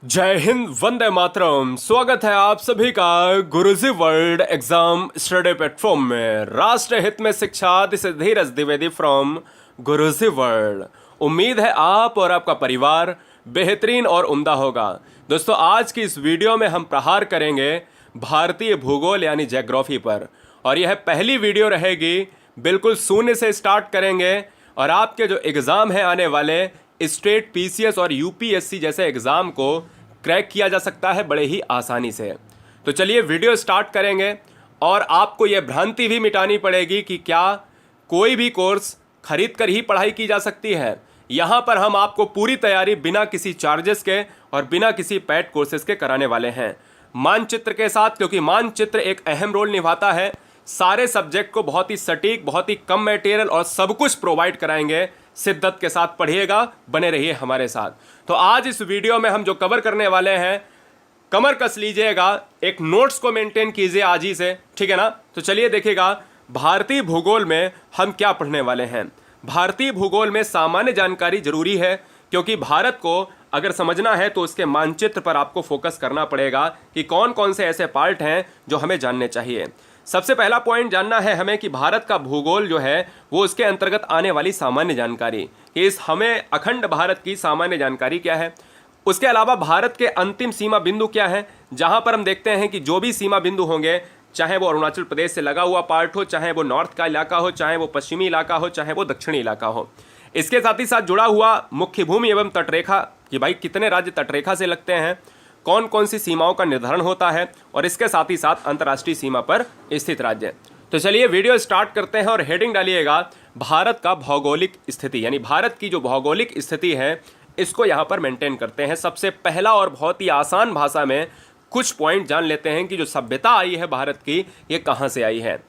जय हिंद, वंदे मातरम। स्वागत है आप सभी का गुरुजी वर्ल्ड एग्जाम स्टडी प्लेटफॉर्म में। राष्ट्र हित में शिक्षा, this is Dheeraj Dwivedi from Guruji world. उम्मीद है आप और आपका परिवार बेहतरीन और उम्दा होगा। दोस्तों, आज की इस वीडियो में हम प्रहार करेंगे भारतीय भूगोल यानी ज्योग्राफी पर, और यह पहली वीडियो रहेगी। बिल्कुल शून्य से स्टार्ट करेंगे और आपके जो एग्ज़ाम है आने वाले स्टेट पीसीएस और यूपीएससी जैसे एग्ज़ाम को क्रैक किया जा सकता है बड़े ही आसानी से। तो चलिए वीडियो स्टार्ट करेंगे, और आपको यह भ्रांति भी मिटानी पड़ेगी कि क्या कोई भी कोर्स खरीद कर ही पढ़ाई की जा सकती है। यहाँ पर हम आपको पूरी तैयारी बिना किसी चार्जेस के और बिना किसी पेड कोर्सेज के कराने वाले हैं, मानचित्र के साथ, क्योंकि मानचित्र एक अहम रोल निभाता है। सारे सब्जेक्ट को बहुत ही सटीक, बहुत ही कम मटेरियल और सब कुछ प्रोवाइड कराएंगे। शिद्दत के साथ पढ़िएगा, बने रहिए हमारे साथ। तो आज इस वीडियो में हम जो कवर करने वाले हैं, कमर कस लीजिएगा, एक नोट्स को मेंटेन कीजिए आज ही से, ठीक है ना। तो चलिए देखिएगा भारतीय भूगोल में हम क्या पढ़ने वाले हैं। भारतीय भूगोल में सामान्य जानकारी जरूरी है, क्योंकि भारत को अगर समझना है तो उसके मानचित्र पर आपको फोकस करना पड़ेगा कि कौन कौन से ऐसे पार्ट हैं जो हमें जानने चाहिए। सबसे पहला पॉइंट जानना है हमें कि भारत का भूगोल जो है वो उसके अंतर्गत आने वाली सामान्य जानकारी, कि इस हमें अखंड भारत की सामान्य जानकारी क्या है। उसके अलावा भारत के अंतिम सीमा बिंदु क्या है, जहां पर हम देखते हैं कि जो भी सीमा बिंदु होंगे, चाहे वो अरुणाचल प्रदेश से लगा हुआ पार्ट हो, चाहे वो नॉर्थ का इलाका हो, चाहे वो पश्चिमी इलाका हो, चाहे वो दक्षिणी इलाका हो। इसके साथ ही साथ जुड़ा हुआ मुख्य भूमि एवं तटरेखा, कि भाई कितने राज्य तटरेखा से लगते हैं, कौन कौन सी सीमाओं का निर्धारण होता है, और इसके साथ ही साथ अंतर्राष्ट्रीय सीमा पर स्थित राज्य। तो चलिए वीडियो स्टार्ट करते हैं, और हेडिंग डालिएगा भारत का भौगोलिक स्थिति, यानी भारत की जो भौगोलिक स्थिति है इसको यहाँ पर मेंटेन करते हैं। सबसे पहला और बहुत ही आसान भाषा में कुछ पॉइंट जान लेते हैं कि जो सभ्यता आई है भारत की, ये कहाँ से आई है।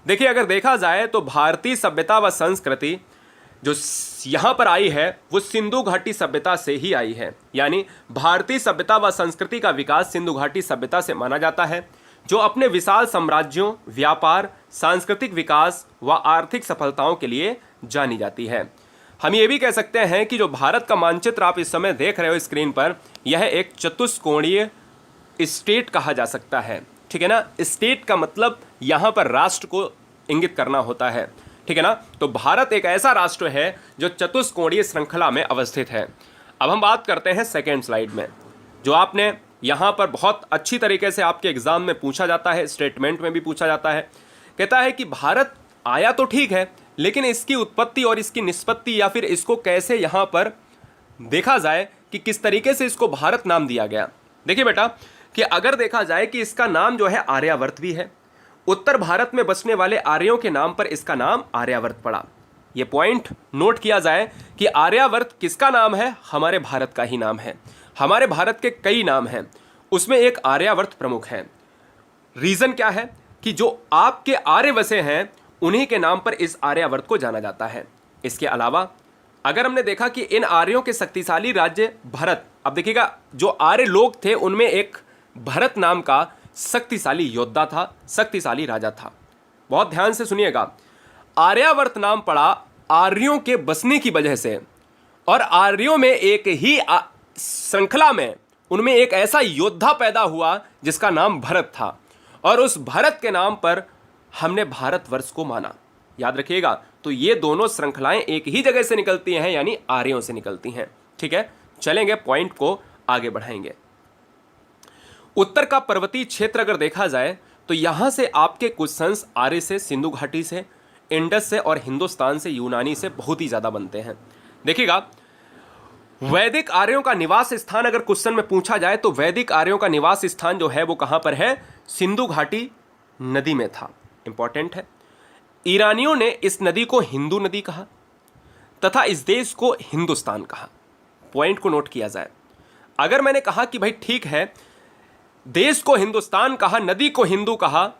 देखिए, अगर देखा जाए तो भारतीय सभ्यता व संस्कृति जो यहाँ पर आई है वो सिंधु घाटी सभ्यता से ही आई है। यानी भारतीय सभ्यता व संस्कृति का विकास सिंधु घाटी सभ्यता से माना जाता है, जो अपने विशाल साम्राज्यों, व्यापार, सांस्कृतिक विकास व आर्थिक सफलताओं के लिए जानी जाती है। हम ये भी कह सकते हैं कि जो भारत का मानचित्र आप इस समय देख रहे हो स्क्रीन पर, यह एक चतुष्कोणीय स्टेट कहा जा सकता है, ठीक है ना। स्टेट का मतलब यहाँ पर राष्ट्र को इंगित करना होता है, ठीक है ना। तो भारत एक ऐसा राष्ट्र है जो चतुष्कोणीय श्रृंखला में अवस्थित है। अब हम बात करते हैं सेकेंड स्लाइड में, जो आपने यहाँ पर बहुत अच्छी तरीके से आपके एग्जाम में पूछा जाता है, स्टेटमेंट में भी पूछा जाता है। कहता है कि भारत आया तो ठीक है, लेकिन इसकी उत्पत्ति और इसकी निष्पत्ति, या फिर इसको कैसे यहाँ पर देखा जाए कि किस तरीके से इसको भारत नाम दिया गया। देखिए बेटा, कि अगर देखा जाए कि इसका नाम जो है आर्यावर्त भी है, उत्तर भारत में बसने वाले आर्यों के नाम पर इसका नाम आर्यावर्त पड़ा। यह पॉइंट नोट किया जाए कि आर्यावर्त किसका नाम है, हमारे भारत का ही नाम है। हमारे भारत के कई नाम हैं, उसमें एक आर्यावर्त प्रमुख है। रीजन क्या है कि जो आपके आर्य वसे हैं उन्हीं के नाम पर इस आर्यावर्त को जाना जाता है। इसके अलावा अगर हमने देखा कि इन आर्यों के शक्तिशाली राज्य भरत, अब देखिएगा जो आर्य लोग थे उनमें एक भरत नाम का शक्तिशाली योद्धा था, शक्तिशाली राजा था। बहुत ध्यान से सुनिएगा, आर्यावर्त नाम पड़ा आर्यों के बसने की वजह से, और आर्यों में एक ही श्रृंखला में उनमें एक ऐसा योद्धा पैदा हुआ जिसका नाम भरत था, और उस भरत के नाम पर हमने भारतवर्ष को माना। याद रखिएगा, तो ये दोनों श्रृंखलाएं एक ही जगह से निकलती हैं, यानी आर्यों से निकलती हैं, ठीक है। चलेंगे, पॉइंट को आगे बढ़ाएंगे। उत्तर का पर्वतीय क्षेत्र अगर देखा जाए तो यहां से आपके क्वेश्चंस आर्य से, सिंधु घाटी से, इंडस से और हिंदुस्तान से, यूनानी से बहुत ही ज्यादा बनते हैं। देखिएगा, वैदिक आर्यों का निवास स्थान अगर क्वेश्चन में पूछा जाए तो वैदिक आर्यों का निवास स्थान जो है वो कहां पर है, सिंधु घाटी नदी में था। इंपॉर्टेंट है। ईरानियों ने इस नदी को हिंदू नदी कहा तथा इस देश को हिंदुस्तान कहा। पॉइंट को नोट किया जाए, अगर मैंने कहा कि भाई ठीक है, देश को हिंदुस्तान कहा, नदी को हिंदू कहा,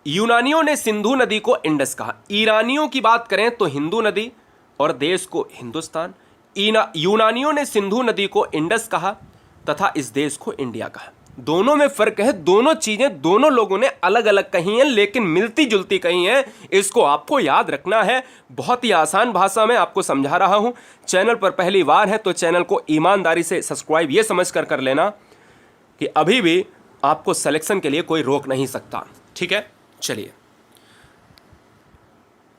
यूनानियों ने सिंधु नदी को इंडस कहा। ईरानियों की बात करें तो हिंदू नदी और देश को हिंदुस्तान, यूनानियों ने सिंधु नदी को इंडस कहा तथा इस देश को इंडिया कहा। दोनों में फर्क है, दोनों चीजें दोनों लोगों ने अलग अलग कही हैं, लेकिन मिलती जुलती कही हैं। इसको आपको याद रखना है। बहुत ही आसान भाषा में आपको समझा रहा हूं। चैनल पर पहली बार है तो चैनल को ईमानदारी से सब्सक्राइब ये समझ कर लेना कि अभी भी आपको सिलेक्शन के लिए कोई रोक नहीं सकता। ठीक है, चलिए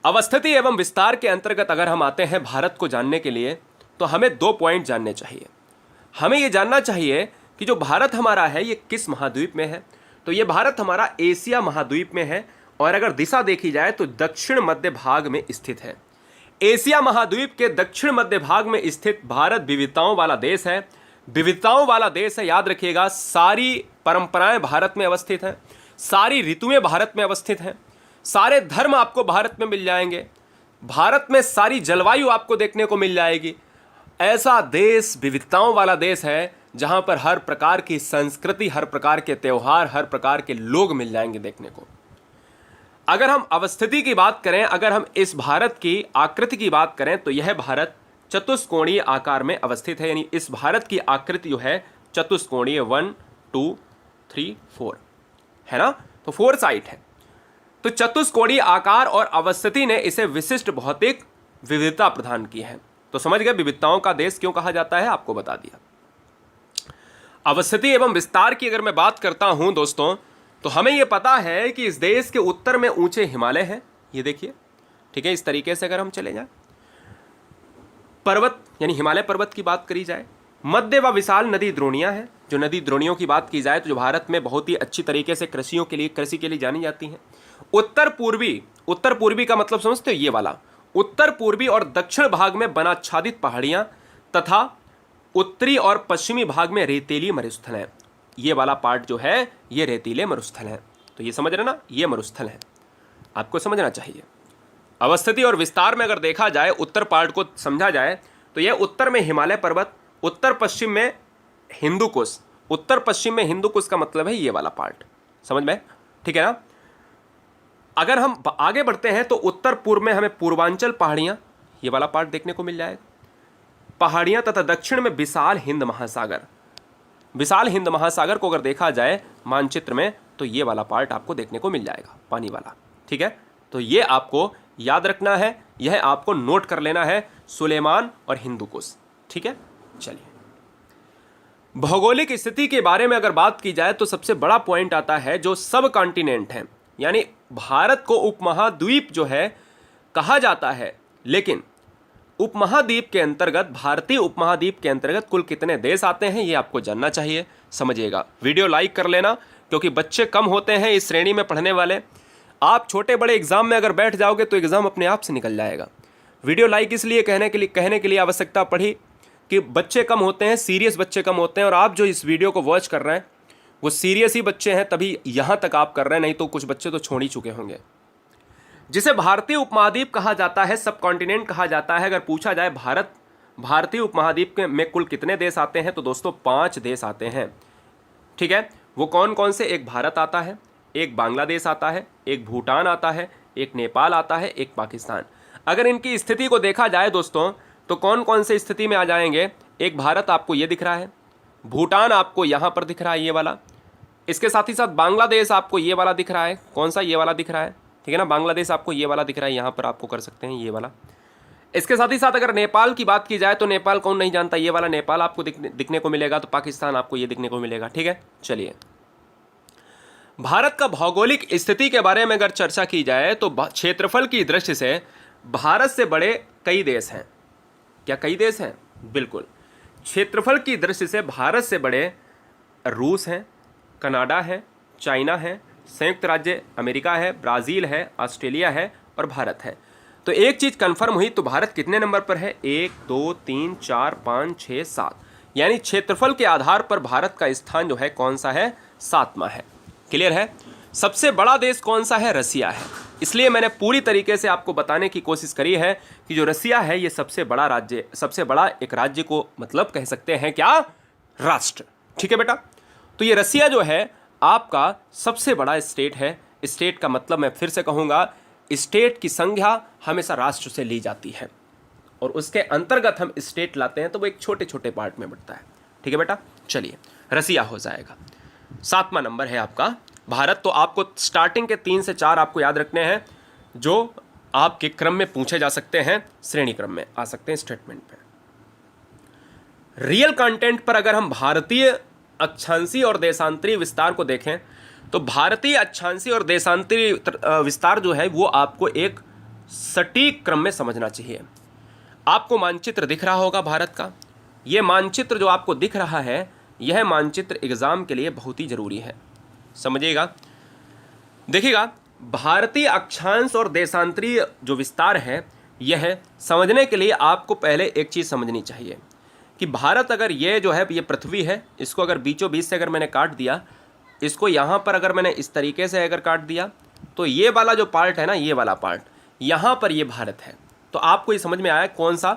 अवस्थिति एवं विस्तार के अंतर्गत अगर हम आते हैं भारत को जानने के लिए, तो हमें 2 पॉइंट जानने चाहिए। हमें यह जानना चाहिए कि जो भारत हमारा है ये किस महाद्वीप में है। तो ये भारत हमारा एशिया महाद्वीप में है, और अगर दिशा देखी जाए तो दक्षिण मध्य भाग में स्थित है। एशिया महाद्वीप के दक्षिण मध्य भाग में स्थित भारत विविधताओं वाला देश है। विविधताओं वाला देश है, याद रखिएगा। सारी परंपराएं भारत में अवस्थित हैं, सारी ऋतुएं भारत में अवस्थित हैं, सारे धर्म आपको भारत में मिल जाएंगे, भारत में सारी जलवायु आपको देखने को मिल जाएगी। ऐसा देश, विविधताओं वाला देश है, जहां पर हर प्रकार की संस्कृति, हर प्रकार के त्यौहार, हर प्रकार के लोग मिल जाएंगे देखने को। अगर हम अवस्थिति की बात करें, अगर हम इस भारत की आकृति की बात करें, तो यह भारत चतुष्कोणीय आकार में अवस्थित है। यानी इस भारत की आकृति जो है चतुष्कोणीय, 1 2 3 4 है ना, तो 4 साइड है। तो चतुष्कोणीय आकार और अवस्थिति ने इसे विशिष्ट भौतिक विविधता प्रदान की है। तो समझ गए विविधताओं का देश क्यों कहा जाता है, आपको बता दिया। अवस्थिति एवं विस्तार की अगर मैं बात करता हूं दोस्तों, तो हमें यह पता है कि इस देश के उत्तर में ऊंचे हिमालय हैं, ये देखिए। ठीक है, इस तरीके से अगर हम चले जाएं, पर्वत यानी हिमालय पर्वत की बात करी जाए, मध्य व विशाल नदी द्रोणियां हैं। जो नदी द्रोणियों की बात की जाए तो जो भारत में बहुत ही अच्छी तरीके से कृषि के लिए जानी जाती हैं। उत्तर पूर्वी का मतलब समझते हो, ये वाला उत्तर पूर्वी और दक्षिण भाग में वनाच्छादित पहाड़ियां तथा उत्तरी और पश्चिमी भाग में रेतीली मरुस्थल है। ये वाला पार्ट जो है ये रेतीले मरुस्थल है। तो ये समझ रहे ना, ये मरुस्थल है, आपको समझना चाहिए। अवस्थिति और विस्तार में अगर देखा जाए, उत्तर पार्ट को समझा जाए तो यह उत्तर में हिमालय पर्वत, उत्तर पश्चिम में हिंदू कुश। उत्तर पश्चिम में हिंदू कुश का मतलब है ये वाला पार्ट, समझ में, ठीक है ना। अगर हम आगे बढ़ते हैं तो उत्तर पूर्व में हमें पूर्वांचल पहाड़ियां, ये वाला पार्ट देखने को मिल जाएगा, पहाड़ियां, तथा दक्षिण में विशाल हिंद महासागर। विशाल हिंद महासागर को अगर देखा जाए मानचित्र में तो ये वाला पार्ट आपको देखने को मिल जाएगा, पानी वाला। ठीक है, तो ये आपको याद रखना है, यह आपको नोट कर लेना है, सुलेमान और हिंदू कुश। ठीक है, चलिए भौगोलिक स्थिति के बारे में अगर बात की जाए तो सबसे बड़ा पॉइंट आता है जो सब कॉन्टिनेंट है, यानी भारत को उपमहाद्वीप जो है कहा जाता है। लेकिन उपमहाद्वीप के अंतर्गत, भारतीय उपमहाद्वीप के अंतर्गत कुल कितने देश आते हैं ये आपको जानना चाहिए। समझिएगा, वीडियो लाइक कर लेना, क्योंकि बच्चे कम होते हैं इस श्रेणी में पढ़ने वाले। आप छोटे बड़े एग्जाम में अगर बैठ जाओगे तो एग्जाम अपने आप से निकल जाएगा। वीडियो लाइक इसलिए कहने के लिए आवश्यकता पड़ी कि बच्चे कम होते हैं, सीरियस बच्चे कम होते हैं, और आप जो इस वीडियो को वॉच कर रहे हैं वो सीरियस ही बच्चे हैं, तभी यहाँ तक आप कर रहे हैं, नहीं तो कुछ बच्चे तो छोड़ ही चुके होंगे। जिसे भारतीय उपमहाद्वीप कहा जाता है, सब कॉन्टिनेंट कहा जाता है। अगर पूछा जाए भारतीय उपमहाद्वीप में कुल कितने देश आते हैं, तो दोस्तों 5 देश आते हैं। ठीक है, वो कौन कौन से, एक भारत आता है, एक बांग्लादेश आता है, एक भूटान आता है, एक नेपाल आता है, एक पाकिस्तान। अगर इनकी स्थिति को देखा जाए दोस्तों तो कौन कौन से स्थिति में आ जाएंगे, एक भारत आपको ये दिख रहा है, भूटान आपको यहाँ पर दिख रहा है ये वाला, इसके साथ ही साथ बांग्लादेश आपको ये वाला दिख रहा है, कौन सा, ये वाला दिख रहा है। ठीक है ना, बांग्लादेश आपको ये वाला दिख रहा है, यहाँ पर आपको कर सकते हैं ये वाला। इसके साथ ही साथ अगर नेपाल की बात की जाए तो नेपाल कौन नहीं जानता, ये वाला नेपाल आपको दिखने को मिलेगा। तो पाकिस्तान आपको ये दिखने को मिलेगा। ठीक है, चलिए भारत का भौगोलिक स्थिति के बारे में अगर चर्चा की जाए तो क्षेत्रफल की दृष्टि से भारत से बड़े कई देश हैं। क्या कई देश हैं? बिल्कुल। क्षेत्रफल की दृष्टि से भारत से बड़े रूस हैं, कनाडा है, चाइना है, संयुक्त राज्य अमेरिका है, ब्राज़ील है, ऑस्ट्रेलिया है और भारत है। तो एक चीज़ कंफर्म हुई, तो भारत कितने नंबर पर है? 1 2 3 4 5 6 7, यानी क्षेत्रफल के आधार पर भारत का स्थान जो है कौन सा है? 7वां है। क्लियर है? सबसे बड़ा देश कौन सा है? रसिया है। इसलिए मैंने पूरी तरीके से आपको बताने की कोशिश करी है कि जो रसिया है ये सबसे बड़ा राज्य, सबसे बड़ा एक राज्य को मतलब कह सकते हैं क्या? राष्ट्र। ठीक है बेटा, तो ये रसिया जो है आपका सबसे बड़ा स्टेट है। स्टेट का मतलब मैं फिर से कहूँगा, स्टेट की संज्ञा हमेशा राष्ट्र से ली जाती है और उसके अंतर्गत हम स्टेट लाते हैं तो वो एक छोटे छोटे पार्ट में बढ़ता है। ठीक है बेटा, चलिए रसिया हो जाएगा। 7वां नंबर है आपका भारत। तो आपको स्टार्टिंग के 3 से 4 आपको याद रखने हैं जो आपके क्रम में पूछे जा सकते हैं, श्रेणी क्रम में आ सकते हैं स्टेटमेंट पे। रियल कंटेंट पर अगर हम भारतीय अक्षांशीय और देशांतरीय विस्तार को देखें तो भारतीय अक्षांशीय और देशांतरीय विस्तार जो है वो आपको एक सटीक क्रम में समझना चाहिए। आपको मानचित्र दिख रहा होगा भारत का। ये मानचित्र जो आपको दिख रहा है, यह मानचित्र एग्जाम के लिए बहुत ही जरूरी है, समझिएगा। देखिएगा, भारतीय अक्षांश और देशांतरीय जो विस्तार है, यह समझने के लिए आपको पहले एक चीज़ समझनी चाहिए कि भारत, अगर ये जो है ये पृथ्वी है, इसको अगर बीचों बीच से अगर मैंने काट दिया, इसको यहाँ पर अगर मैंने इस तरीके से अगर काट दिया, तो ये वाला जो पार्ट है ना, ये वाला पार्ट, यहाँ पर ये भारत है। तो आपको ये समझ में आया कौन सा?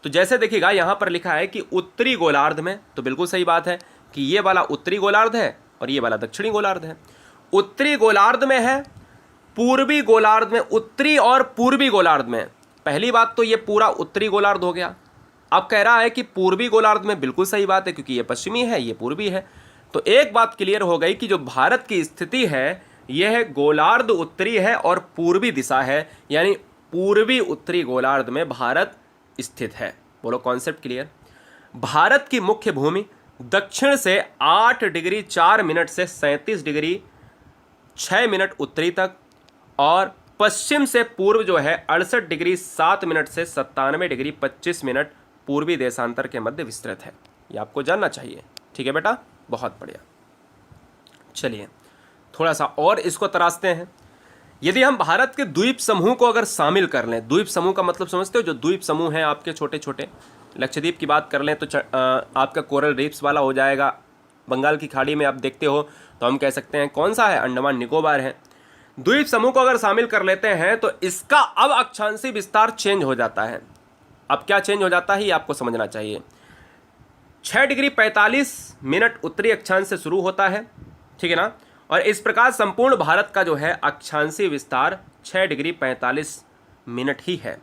तो जैसे देखिएगा, यहाँ पर लिखा है कि उत्तरी गोलार्ध में, तो बिल्कुल सही बात है कि ये वाला उत्तरी गोलार्ध है और ये वाला दक्षिणी गोलार्ध है। उत्तरी गोलार्ध में है, पूर्वी गोलार्ध में, उत्तरी और पूर्वी गोलार्ध में। पहली बात तो ये पूरा उत्तरी गोलार्ध हो गया। अब कह रहा है कि पूर्वी गोलार्ध में, बिल्कुल सही बात है क्योंकि ये पश्चिमी है, ये पूर्वी है। तो एक बात क्लियर हो गई कि जो भारत की स्थिति है, यह गोलार्ध उत्तरी है और पूर्वी दिशा है, यानी पूर्वी उत्तरी गोलार्ध में भारत स्थित है। बोलो, कॉन्सेप्ट क्लियर? भारत की मुख्य भूमि दक्षिण से 8 डिग्री 4 मिनट से 37 डिग्री 6 मिनट उत्तरी तक, और पश्चिम से पूर्व जो है 68 डिग्री 7 मिनट से 97 डिग्री 25 मिनट पूर्वी देशांतर के मध्य विस्तृत है। ये आपको जानना चाहिए। ठीक है बेटा, बहुत बढ़िया। चलिए थोड़ा सा और इसको तराशते हैं। यदि हम भारत के द्वीप समूह को अगर शामिल कर लें, द्वीप समूह का मतलब समझते हो? जो द्वीप समूह हैं आपके छोटे छोटे, लक्षद्वीप की बात कर लें तो आपका कोरल रीफ्स वाला हो जाएगा। बंगाल की खाड़ी में आप देखते हो तो हम कह सकते हैं कौन सा है? अंडमान निकोबार है। द्वीप समूह को अगर शामिल कर लेते हैं तो इसका अब अक्षांशीय विस्तार चेंज हो जाता है। अब क्या चेंज हो जाता है ये आपको समझना चाहिए। 6 डिग्री 45 मिनट उत्तरी अक्षांश से शुरू होता है, ठीक है ना? और इस प्रकार संपूर्ण भारत का जो है अक्षांशीय विस्तार 6 डिग्री 45 मिनट ही है,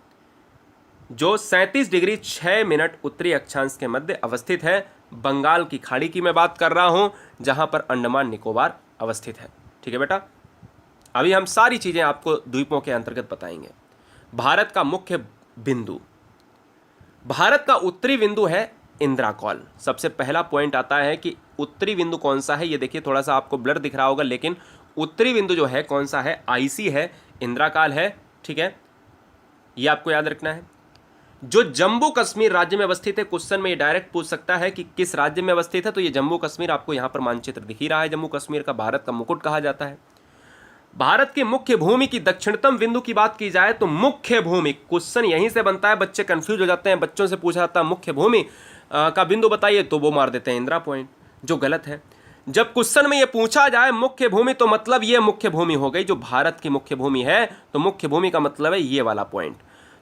जो 37 डिग्री 6 मिनट उत्तरी अक्षांश के मध्य अवस्थित है। बंगाल की खाड़ी की मैं बात कर रहा हूं, जहां पर अंडमान निकोबार अवस्थित है। ठीक है बेटा, अभी हम सारी चीजें आपको द्वीपों के अंतर्गत बताएंगे। भारत का मुख्य बिंदु, भारत का उत्तरी बिंदु है इंदिरा कॉल। सबसे पहला पॉइंट आता है कि उत्तरी बिंदु कौन सा है। ये देखिए, थोड़ा सा आपको ब्लर दिख रहा होगा, लेकिन उत्तरी बिंदु जो है कौन सा है? आईसी है, इंदिरा काल है। ठीक है, ये आपको याद रखना है। जो जम्मू कश्मीर राज्य में अवस्थित है, क्वेश्चन में ये डायरेक्ट पूछ सकता है कि किस राज्य में अवस्थित है, तो ये जम्मू कश्मीर, आपको यहाँ पर मानचित्र दिख ही रहा है जम्मू कश्मीर का, भारत का मुकुट कहा जाता है। भारत की मुख्य भूमि की दक्षिणतम बिंदु की बात की जाए तो मुख्य भूमि, क्वेश्चन यहीं से बनता है, बच्चे कंफ्यूज हो जाते हैं। बच्चों से पूछा जाता है मुख्य भूमि का बिंदु बताइए, तो वो मार देते हैं इंदिरा पॉइंट, जो गलत है। जब क्वेश्चन में ये पूछा जाए मुख्य भूमि, तो मतलब ये मुख्य भूमि हो गई जो भारत की मुख्य भूमि है। तो मुख्य भूमि का मतलब है ये वाला पॉइंट।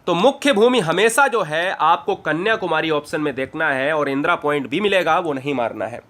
तो मुख्य भूमि हमेशा जो है आपको कन्याकुमारी ऑप्शन में देखना है, और इंदिरा पॉइंट भी मिलेगा, वो नहीं मारना है।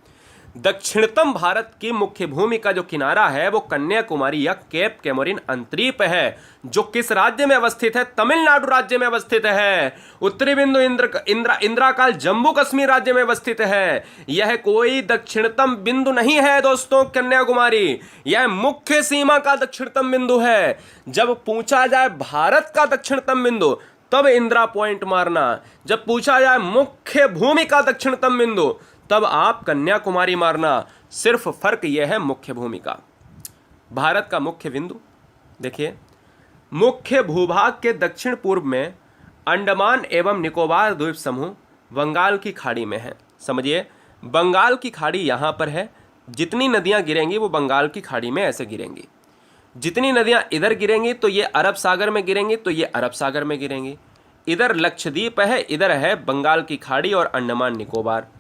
दक्षिणतम भारत की मुख्य भूमि का जो किनारा है वो कन्याकुमारी या केप कैमोरिन अंतरीप है, जो किस राज्य में अवस्थित है? तमिलनाडु राज्य में अवस्थित है। उत्तरी बिंदु इंदिरा काल जम्मू कश्मीर राज्य में अवस्थित है। यह कोई दक्षिणतम बिंदु नहीं है दोस्तों, कन्याकुमारी यह मुख्य सीमा का दक्षिणतम बिंदु है। जब पूछा जाए भारत का दक्षिणतम बिंदु, तब इंदिरा पॉइंट मारना। जब पूछा जाए मुख्य भूमि का दक्षिणतम बिंदु, तब आप कन्याकुमारी मारना। सिर्फ फर्क यह है मुख्य भूमि का। भारत का मुख्य बिंदु देखिए, मुख्य भूभाग के दक्षिण पूर्व में अंडमान एवं निकोबार द्वीप समूह बंगाल की खाड़ी में है। समझिए, बंगाल की खाड़ी यहाँ पर है। जितनी नदियाँ गिरेंगी वो बंगाल की खाड़ी में ऐसे गिरेंगी। जितनी नदियाँ इधर गिरेंगी तो ये अरब सागर में गिरेंगी, तो ये अरब सागर में गिरेंगी। इधर लक्षद्वीप है, इधर है बंगाल की खाड़ी और अंडमान निकोबार।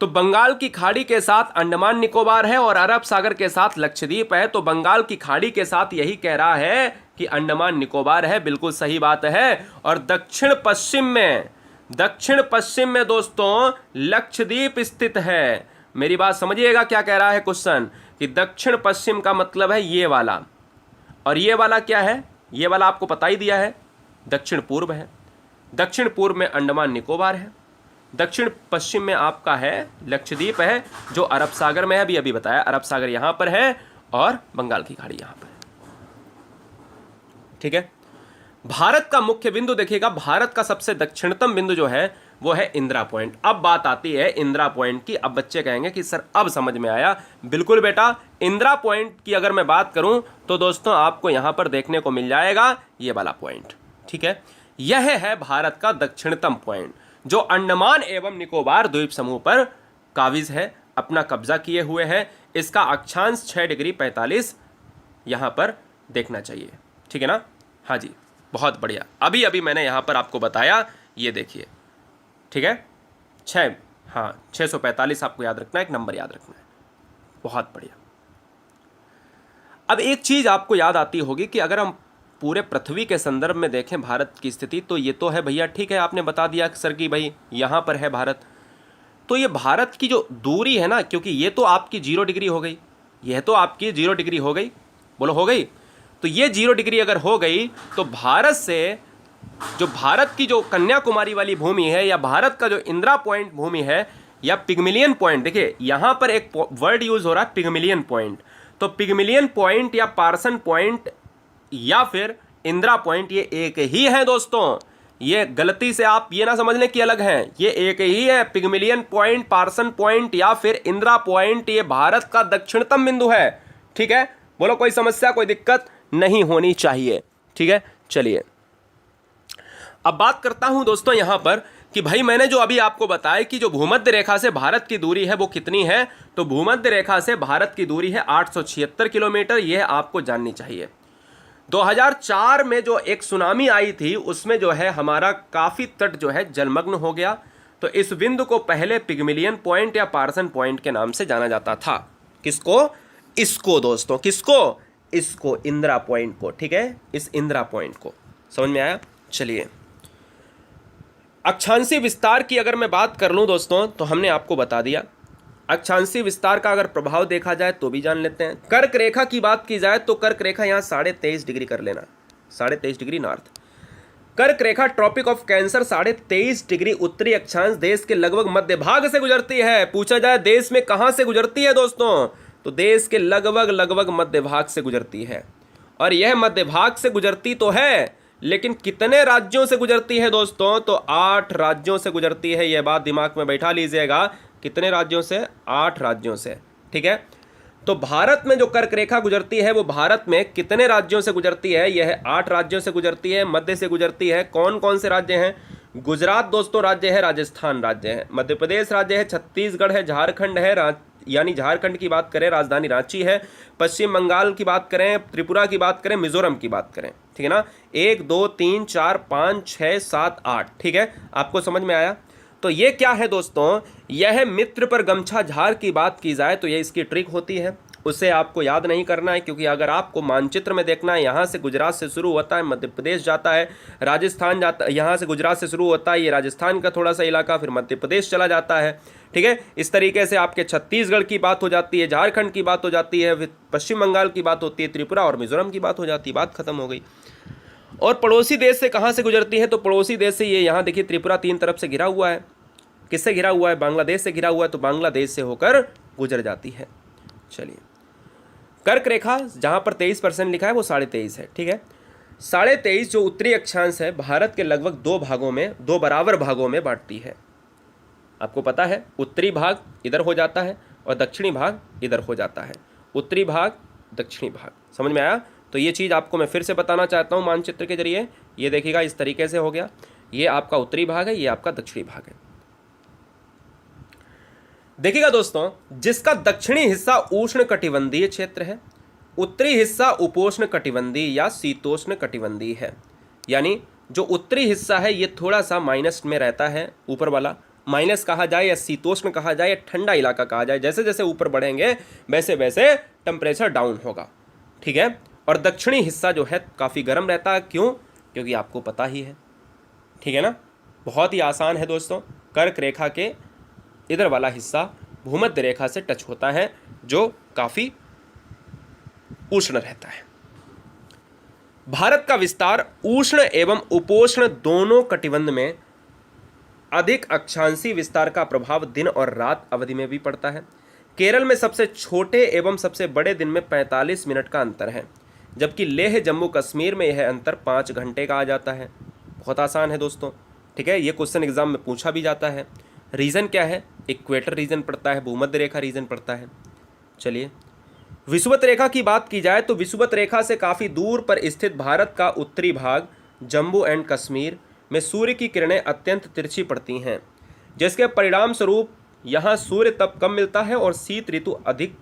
तो बंगाल की खाड़ी के साथ अंडमान निकोबार है और अरब सागर के साथ लक्षद्वीप है। तो बंगाल की खाड़ी के साथ यही कह रहा है कि अंडमान निकोबार है। बिल्कुल सही बात है। और दक्षिण पश्चिम में दोस्तों लक्षद्वीप स्थित है। मेरी बात समझिएगा, क्या कह रहा है क्वेश्चन कि दक्षिण पश्चिम का मतलब है ये वाला, और ये वाला क्या है? ये वाला आपको पता ही दिया है, दक्षिण पूर्व है। दक्षिण पूर्व में अंडमान निकोबार है, दक्षिण पश्चिम में आपका है लक्षद्वीप है, जो अरब सागर में है। अभी बताया, अरब सागर यहां पर है और बंगाल की खाड़ी यहां पर है। ठीक है, भारत का मुख्य बिंदु देखिएगा, भारत का सबसे दक्षिणतम बिंदु जो है वो है इंदिरा पॉइंट। अब बात आती है इंदिरा पॉइंट की। अब बच्चे कहेंगे कि सर अब समझ में आया। बिल्कुल बेटा, इंदिरा पॉइंट की अगर मैं बात करूं तो दोस्तों आपको यहां पर देखने को मिल जाएगा ये वाला पॉइंट। ठीक है, यह है भारत का दक्षिणतम पॉइंट जो अंडमान एवं निकोबार द्वीप समूह पर काबिज है, अपना कब्जा किए हुए है। इसका अक्षांश 6 डिग्री 45 यहां पर देखना चाहिए। ठीक है ना? हाँ जी, बहुत बढ़िया। अभी अभी मैंने यहां पर आपको बताया, ये देखिए। ठीक है, 645 आपको याद रखना है, एक नंबर याद रखना है। बहुत बढ़िया। अब एक चीज आपको याद आती होगी कि अगर हम पूरे पृथ्वी के संदर्भ में देखें भारत की स्थिति, तो ये तो है भैया, ठीक है, आपने बता दिया सर कि भाई यहां पर है भारत। तो ये भारत की जो दूरी है ना, क्योंकि ये तो आपकी 0 डिग्री हो गई, यह तो आपकी 0 डिग्री हो गई, बोलो हो गई। तो ये 0 डिग्री अगर हो गई तो भारत से जो भारत की जो कन्याकुमारी वाली भूमि है या भारत का जो इंदिरा पॉइंट भूमि है या पिग्मिलियन पॉइंट, देखिए यहां पर एक वर्ड यूज हो रहा है पिग्मिलियन पॉइंट। तो पिग्मिलियन पॉइंट या पार्सन पॉइंट या फिर इंदिरा पॉइंट ये एक ही है दोस्तों। ये गलती से आप ये ना समझ लें कि अलग हैं, ये एक ही है। पिग्मिलियन पॉइंट, पार्सन पॉइंट या फिर इंदिरा पॉइंट ये भारत का दक्षिणतम बिंदु है। ठीक है, बोलो कोई समस्या, कोई दिक्कत नहीं होनी चाहिए। ठीक है, चलिए अब बात करता हूं दोस्तों यहां पर कि भाई मैंने जो अभी आपको बताया कि जो भूमध्य रेखा से भारत की दूरी है वो कितनी है। तो भूमध्य रेखा से भारत की दूरी है 876 किलोमीटर। यह आपको जाननी चाहिए। 2004 में जो एक सुनामी आई थी उसमें जो है हमारा काफी तट जो है जलमग्न हो गया। तो इस बिंदु को पहले पिग्मिलियन पॉइंट या पार्सन पॉइंट के नाम से जाना जाता था। किसको? इसको दोस्तों, किसको? इसको, इंदिरा पॉइंट को। ठीक है, इस इंदिरा पॉइंट को। समझ में आया? चलिए, अक्षांशीय विस्तार की अगर मैं बात कर लूं दोस्तों तो हमने आपको बता दिया। अक्षांशीय विस्तार का अगर प्रभाव देखा जाए तो भी जान लेते हैं। कर्क रेखा की बात की जाए तो कर्क रेखा यहां 23.5 डिग्री कर लेना, 23.5 डिग्री नॉर्थ। कर्क रेखा ट्रॉपिक ऑफ कैंसर 23.5 डिग्री उत्तरी अक्षांश देश के लगभग मध्य भाग से गुजरती है। पूछा जाए देश में कहां से गुजरती है दोस्तों, तो देश के लगभग मध्य भाग से गुजरती है। और यह मध्य भाग से गुजरती तो है, लेकिन कितने राज्यों से गुजरती है दोस्तों? तो 8 राज्यों से गुजरती है। यह बात दिमाग में बैठा लीजिएगा। कितने राज्यों से? 8 राज्यों से। ठीक है, तो भारत में जो कर्क रेखा गुजरती है वो भारत में कितने राज्यों से गुजरती है? यह 8 राज्यों से गुजरती है, मध्य से गुजरती है। कौन कौन से राज्य हैं? गुजरात दोस्तों राज्य है, राजस्थान राज्य है, मध्य प्रदेश राज्य है, छत्तीसगढ़ है, झारखंड है, यानी झारखंड की बात करें राजधानी रांची है, पश्चिम बंगाल की बात करें, त्रिपुरा की बात करें, मिजोरम की बात करें। ठीक है ना? 1 2 3 4 5 6 7 8। ठीक है, आपको समझ में आया? तो ये क्या है दोस्तों? यह मित्र पर गमछा झार की बात की जाए तो ये इसकी ट्रिक होती है। उसे आपको याद नहीं करना है, क्योंकि अगर आपको मानचित्र में देखना है, यहाँ से गुजरात से शुरू होता है, मध्य प्रदेश जाता है, राजस्थान जाता है, यहाँ से गुजरात से शुरू होता है, ये राजस्थान का थोड़ा सा इलाका, फिर मध्य प्रदेश चला जाता है। ठीक है, इस तरीके से आपके छत्तीसगढ़ की बात हो जाती है, झारखंड की बात हो जाती है, फिर पश्चिम बंगाल की बात होती है, त्रिपुरा और मिजोरम की बात हो जाती है। बात खत्म हो गई। और पड़ोसी देश से कहाँ से गुजरती है? तो पड़ोसी देश से ये यहाँ देखिए, त्रिपुरा 3 तरफ से घिरा हुआ है। किससे घिरा हुआ है? बांग्लादेश से घिरा हुआ है, तो बांग्लादेश से होकर गुजर जाती है। चलिए, कर्क रेखा जहाँ पर 23% लिखा है वो 23.5 है। ठीक है, 23.5 जो उत्तरी अक्षांश है भारत के लगभग 2 भागों में, 2 बराबर भागों में बांटती है। आपको पता है उत्तरी भाग इधर हो जाता है और दक्षिणी भाग इधर हो जाता है। उत्तरी भाग, दक्षिणी भाग। समझ में आया? तो ये चीज़ आपको मैं फिर से बताना चाहता हूँ मानचित्र के जरिए। ये देखिएगा, इस तरीके से हो गया। ये आपका उत्तरी भाग है, ये आपका दक्षिणी भाग है। देखिएगा दोस्तों, जिसका दक्षिणी हिस्सा उष्ण कटिबंधीय क्षेत्र है, उत्तरी हिस्सा उपोष्ण कटिबंधीय या शीतोष्ण कटिबंधीय है। यानी जो उत्तरी हिस्सा है ये थोड़ा सा माइनस में रहता है, ऊपर वाला माइनस कहा जाए या शीतोष्ण कहा जाए या ठंडा इलाका कहा जाए। जैसे जैसे ऊपर बढ़ेंगे वैसे वैसे टेम्परेचर डाउन होगा। ठीक है, और दक्षिणी हिस्सा जो है काफ़ी गर्म रहता है। क्यों? क्योंकि आपको पता ही है। ठीक है ना? बहुत ही आसान है दोस्तों। कर्क रेखा के इधर वाला हिस्सा भूमध्य रेखा से टच होता है, जो काफ़ी उष्ण रहता है। भारत का विस्तार उष्ण एवं उपोष्ण दोनों कटिबंध में अधिक अक्षांशीय विस्तार का प्रभाव दिन और रात अवधि में भी पड़ता है। केरल में सबसे छोटे एवं सबसे बड़े दिन में 45 मिनट का अंतर है, जबकि लेह जम्मू कश्मीर में यह अंतर 5 घंटे का आ जाता है। बहुत आसान है दोस्तों। ठीक है, ये क्वेश्चन एग्जाम में पूछा भी जाता है। रीजन क्या है? इक्वेटर रीजन पड़ता है, भूमध्य रेखा रीजन पड़ता है। चलिए, विषुवत रेखा की बात की जाए तो विषुवत रेखा से काफ़ी दूर पर स्थित भारत का उत्तरी भाग जम्मू एंड कश्मीर में सूर्य की किरणें अत्यंत तिरछी पड़ती हैं, जिसके परिणाम स्वरूप यहाँ सूर्य तप कम मिलता है और शीत ऋतु अधिक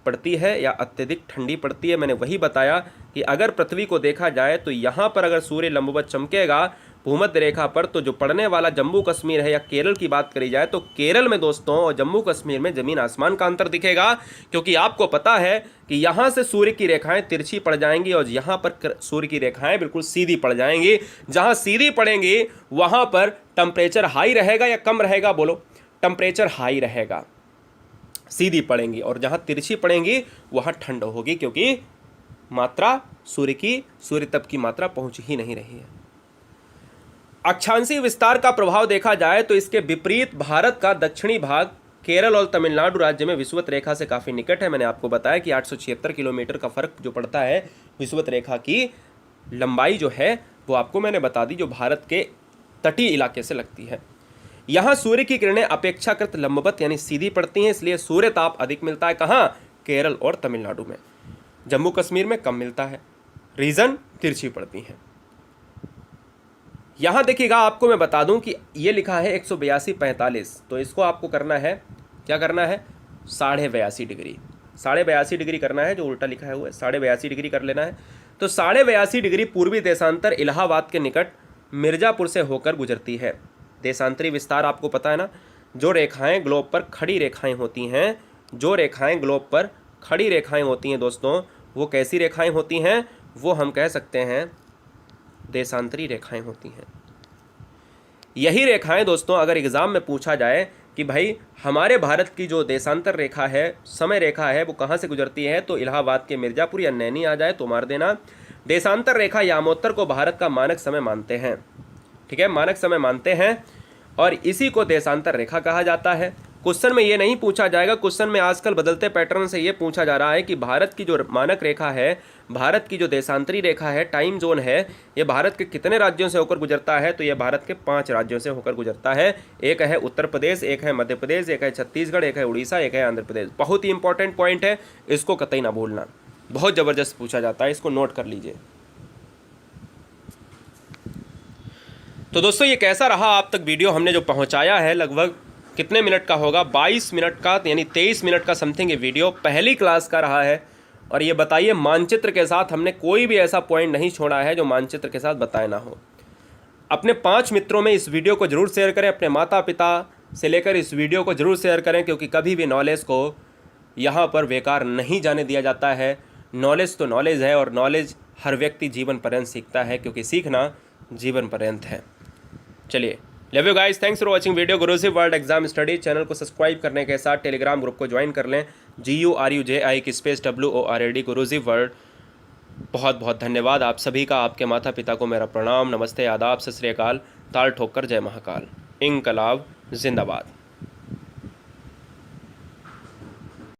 पड़ती है या अत्यधिक ठंडी पड़ती है। मैंने वही बताया कि अगर पृथ्वी को देखा जाए तो यहाँ पर अगर सूर्य लंबवत चमकेगा भूमध्य रेखा पर, तो जो पड़ने वाला जम्मू कश्मीर है या केरल की बात करी जाए तो केरल में दोस्तों और जम्मू कश्मीर में ज़मीन आसमान का अंतर दिखेगा, क्योंकि आपको पता है कि यहाँ से सूर्य की रेखाएं तिरछी पड़ जाएंगी और यहाँ पर सूर्य की रेखाएं बिल्कुल सीधी पड़ जाएंगी। जहाँ सीधी पड़ेंगी वहाँ पर टेम्परेचर हाई रहेगा या कम रहेगा? बोलो, टेम्परेचर हाई रहेगा, सीधी पड़ेंगी, और जहाँ तिरछी पड़ेंगी वहाँ ठंड होगी, क्योंकि मात्रा सूर्य तप की मात्रा पहुँच ही नहीं रही है। अक्षांशीय विस्तार का प्रभाव देखा जाए तो इसके विपरीत भारत का दक्षिणी भाग केरल और तमिलनाडु राज्य में विषुवत रेखा से काफ़ी निकट है। मैंने आपको बताया कि 876 किलोमीटर का फर्क जो पड़ता है विषुवत रेखा की लंबाई जो है वो आपको मैंने बता दी, जो भारत के तटीय इलाके से लगती है। यहाँ सूर्य की किरणें अपेक्षाकृत लंबवत यानी सीधी पड़ती हैं, इसलिए सूर्य ताप अधिक मिलता है। कहाँ? केरल और तमिलनाडु में। जम्मू कश्मीर में कम मिलता है, रीजन तिरछी पड़ती हैं। यहाँ देखिएगा, आपको मैं बता दूं कि ये लिखा है 182/45, तो इसको आपको करना है, क्या करना है? 82.5 डिग्री, 82.5 डिग्री करना है, जो उल्टा लिखा है वो है 82.5 डिग्री कर लेना है। तो 82.5 डिग्री पूर्वी देशांतर इलाहाबाद के निकट मिर्ज़ापुर से होकर गुजरती है। देशांतरी विस्तार आपको पता है ना, जो रेखाएं ग्लोब पर खड़ी रेखाएं होती हैं, जो रेखाएं ग्लोब पर खड़ी रेखाएं होती हैं दोस्तों, वो कैसी रेखाएं होती हैं? वो हम कह सकते हैं देशांतरी रेखाएं होती हैं। यही रेखाएं दोस्तों अगर एग्जाम में पूछा जाए कि भाई हमारे भारत की जो देशांतर रेखा है, समय रेखा है, वो कहाँ से गुजरती है, तो इलाहाबाद के मिर्ज़ापुर या नैनी आ जाए तो मार देना। देशांतर रेखा यामोत्तर को भारत का मानक समय मानते हैं, ठीक है, मानक समय मानते हैं, और इसी को देशांतर रेखा कहा जाता है। क्वेश्चन में ये नहीं पूछा जाएगा, क्वेश्चन में आजकल बदलते पैटर्न से ये पूछा जा रहा है कि भारत की जो मानक रेखा है, भारत की जो देशांतरी रेखा है, टाइम जोन है, ये भारत के कितने राज्यों से होकर गुजरता है? तो ये भारत के 5 राज्यों से होकर गुजरता है। एक है उत्तर प्रदेश, एक है मध्य प्रदेश, एक है छत्तीसगढ़, एक है उड़ीसा, एक है आंध्र प्रदेश। बहुत ही इंपॉर्टेंट पॉइंट है, इसको कतई ना भूलना, बहुत ज़बरदस्त पूछा जाता है, इसको नोट कर लीजिए। तो दोस्तों ये कैसा रहा आप तक वीडियो हमने जो पहुंचाया है, लगभग कितने मिनट का होगा? 22 मिनट का, यानी 23 मिनट का समथिंग ये वीडियो पहली क्लास का रहा है। और ये बताइए, मानचित्र के साथ हमने कोई भी ऐसा पॉइंट नहीं छोड़ा है जो मानचित्र के साथ बताया ना हो। अपने 5 मित्रों में इस वीडियो को जरूर शेयर करें, अपने माता पिता से लेकर इस वीडियो को जरूर शेयर करें, क्योंकि कभी भी नॉलेज को यहाँ पर बेकार नहीं जाने दिया जाता है। नॉलेज तो नॉलेज है, और नॉलेज हर व्यक्ति जीवन पर्यंत सीखता है, क्योंकि सीखना जीवन पर्यंत है। चलिए, love you guys, thanks for watching video. Guruji world exam study channel को सब्सक्राइब करने के साथ टेलीग्राम ग्रुप को ज्वाइन कर लें, GURUJI गुरुजी वर्ल्ड। बहुत बहुत धन्यवाद आप सभी का, आपके माता पिता को मेरा प्रणाम, नमस्ते, आदाब, सत श्री अकाल, ताल ठोकर जय महाकाल, इंकलाब जिंदाबाद।